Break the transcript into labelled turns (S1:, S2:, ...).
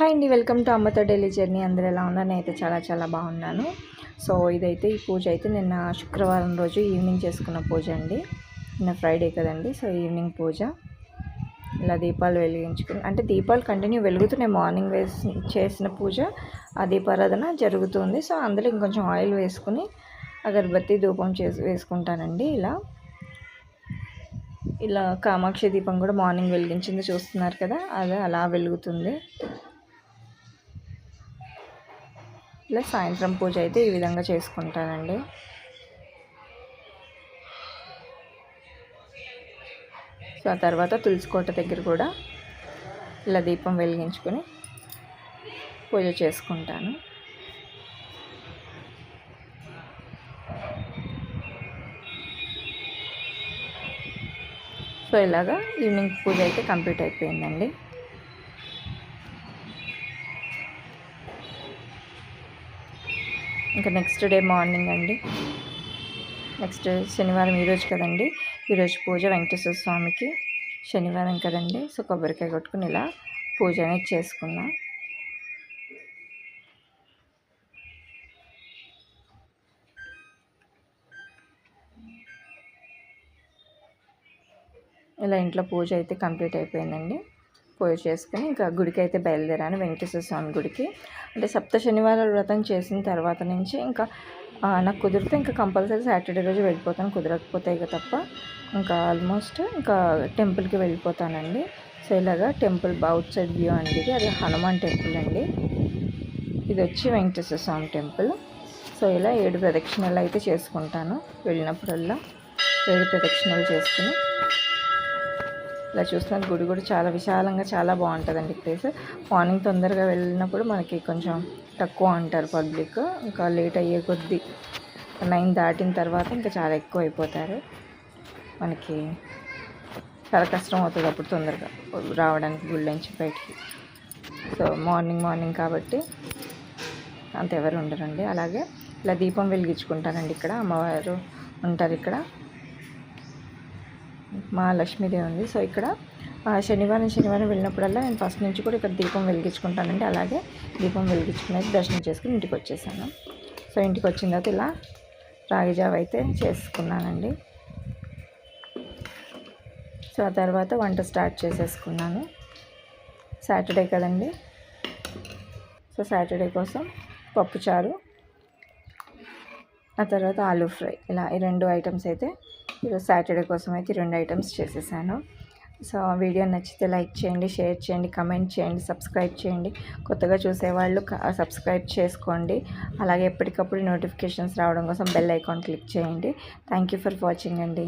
S1: Hi అండి, welcome to అమ్మతో daily journey. అందరూ ఎలా ఉన్నారు? నేనైతే చాలా బాగున్నాను. సో ఇదైతే ఈ పూజ అయితే నిన్న శుక్రవారం రోజు ఈవినింగ్ చేసుకున్న పూజ అండి. నిన్న ఫ్రైడే కదండి, సో ఈవినింగ్ పూజ. ఇలా దీపాలు వెలిగించుకుని, అంటే దీపాలు కంటిన్యూ వెలుగుతున్నాయి. మార్నింగ్ చేసిన పూజ ఆ దీపారాధన జరుగుతుంది. సో అందులో ఇంకొంచెం ఆయిల్ వేసుకుని అగరబత్తి ధూపం వేసుకుంటానండి. ఇలా కామాక్షి దీపం కూడా మార్నింగ్ వెలిగించింది చూస్తున్నారు కదా, అది అలా వెలుగుతుంది. ఇలా సాయంత్రం పూజ అయితే ఈ విధంగా చేసుకుంటానండి. సో ఆ తర్వాత తులసికోట దగ్గర కూడా ఇలా దీపం వెలిగించుకొని పూజ చేసుకుంటాను. సో ఇలాగా ఈవినింగ్ పూజ అయితే కంప్లీట్ అయిపోయిందండి. ఇంకా నెక్స్ట్ డే మార్నింగ్ అండి, నెక్స్ట్ శనివారం ఈరోజు కదండి, ఈరోజు పూజ వెంకటేశ్వర స్వామికి. శనివారం కదండి, సో కొబ్బరికాయ కొట్టుకుని ఇలా పూజ అనేది చేసుకున్నాం. ఇలా ఇంట్లో పూజ అయితే కంప్లీట్ అయిపోయిందండి. పూజ చేసుకుని ఇంకా గుడికి అయితే బయలుదేరాను, వెంకటేశ్వర స్వామి గుడికి. అంటే సప్త శనివారాల వ్రతం చేసిన తర్వాత నుంచి ఇంకా నాకు కుదిరితే ఇంకా కంపల్సరీ సాటర్డే రోజు వెళ్ళిపోతాను. కుదరకపోతే ఇక తప్ప ఇంకా ఆల్మోస్ట్ ఇంకా టెంపుల్కి వెళ్ళిపోతానండి. సో ఇలాగా టెంపుల్ అవుట్ సైడ్ వ్యూ అండి. అది హనుమాన్ టెంపుల్ అండి. ఇది వచ్చి వెంకటేశ్వర స్వామి టెంపుల్. సో ఇలా 7 ప్రదక్షిణలు అయితే చేసుకుంటాను. వెళ్ళినప్పుడల్లా 7 ప్రదక్షిణలు చేసుకుని ఇలా చూస్తున్న గుడి కూడా చాలా విశాలంగా చాలా బాగుంటుందండి ప్లేస్. మార్నింగ్ తొందరగా వెళ్ళినప్పుడు మనకి కొంచెం తక్కువ అంటారు పబ్లిక్. ఇంకా లేట్ అయ్యే కొద్దీ 9 దాటిన తర్వాత ఇంకా చాలా ఎక్కువ అయిపోతారు. మనకి చాలా కష్టం అవుతుంది అప్పుడు తొందరగా రావడానికి గుడి నుంచి బయటికి. సో మార్నింగ్ కాబట్టి అంత ఎవరు ఉండరండి. అలాగే ఇలా దీపం వెలిగించుకుంటానండి. ఇక్కడ అమ్మవారు ఉంటారు. ఇక్కడ మా లక్ష్మీదేవి ఉంది. సో ఇక్కడ శనివారం వెళ్ళినప్పుడల్లా నేను ఫస్ట్ నుంచి కూడా ఇక్కడ దీపం వెలిగించుకుంటానండి. అలాగే దీపం వెలిగించుకునేది దర్శనం చేసుకుని ఇంటికి వచ్చేసాను. సో ఇంటికి వచ్చిన తర్వాత ఇలా రాగి జావ అయితే చేసుకున్నానండి. సో ఆ తర్వాత వంట స్టార్ట్ చేసేసుకున్నాను. సాటర్డే కదండి, సో సాటర్డే కోసం పప్పుచారు, ఆ తర్వాత ఆలూ ఫ్రై, ఇలా ఈ 2 ఐటమ్స్ అయితే ఈరోజు సాటర్డే కోసం అయితే 2 ఐటమ్స్ చేసేసాను. సో వీడియో నచ్చితే లైక్ చేయండి, షేర్ చేయండి, కమెంట్ చేయండి, సబ్స్క్రైబ్ చేయండి. కొత్తగా చూసేవాళ్ళు సబ్స్క్రైబ్ చేసుకోండి. అలాగే ఎప్పటికప్పుడు నోటిఫికేషన్స్ రావడం కోసం బెల్ ఐకాన్ క్లిక్ చేయండి. థ్యాంక్ యూ ఫర్ వాచింగ్ అండి.